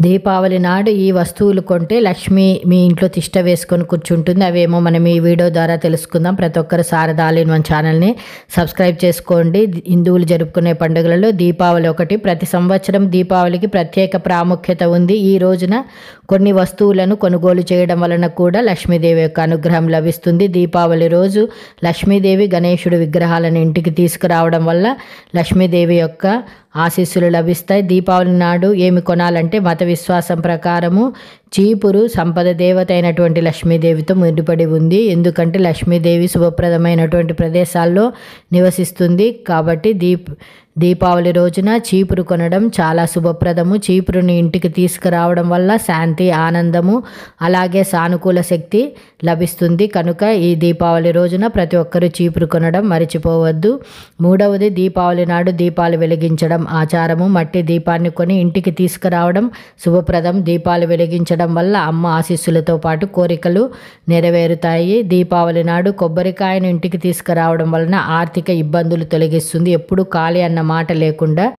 దీపావళి నాడు ఈ వస్తువులు కొంటే లక్ష్మి మీ ఇంట్లో తిష్ట వేసుకొని కూర్చుంటుంది. అవేమో మనం ఈ వీడియో ద్వారా తెలుసుకుందాం. ప్రతి ఒక్కరు శారదా ఆల్ ఇన్ వన్ ఛానల్ని సబ్స్క్రైబ్ చేసుకోండి. హిందువులు జరుపుకునే పండుగలలో దీపావళి ఒకటి. ప్రతి సంవత్సరం దీపావళికి ప్రత్యేక ప్రాముఖ్యత ఉంది. ఈ రోజున కొన్ని వస్తువులను కొనుగోలు చేయడం వలన కూడా లక్ష్మీదేవి యొక్క అనుగ్రహం లభిస్తుంది. దీపావళి రోజు లక్ష్మీదేవి గణేశుడి విగ్రహాలను ఇంటికి తీసుకురావడం వల్ల లక్ష్మీదేవి యొక్క ఆశీస్సులు లభిస్తాయి. దీపావళి నాడు ఏమి కొనాలంటే మత విశ్వాసం ప్రకారము చీపురు సంపద దేవత అయినటువంటి లక్ష్మీదేవితో ముడిపడి ఉంది. ఎందుకంటే లక్ష్మీదేవి శుభప్రదమైనటువంటి ప్రదేశాల్లో నివసిస్తుంది. కాబట్టి దీపావళి రోజున చీపురు కొనడం చాలా శుభప్రదము. చీపురుని ఇంటికి తీసుకురావడం వల్ల శాంతి, ఆనందము, అలాగే సానుకూల శక్తి లభిస్తుంది. కనుక ఈ దీపావళి రోజున ప్రతి ఒక్కరూ చీపురు కొనడం మర్చిపోవద్దు. మూడవది, దీపావళి నాడు దీపాలు వెలిగించడం ఆచారము. మట్టి దీపాన్ని కొని ఇంటికి తీసుకురావడం శుభప్రదం. దీపాలు వెలిగించడం వల్ల అమ్మ ఆశీస్సులతో పాటు కోరికలు నెరవేరుతాయి. దీపావళి నాడు కొబ్బరికాయను ఇంటికి తీసుకురావడం వలన ఆర్థిక ఇబ్బందులు తొలగిస్తుంది. ఎప్పుడు ఖాళీ అన్న మాట లేకుండా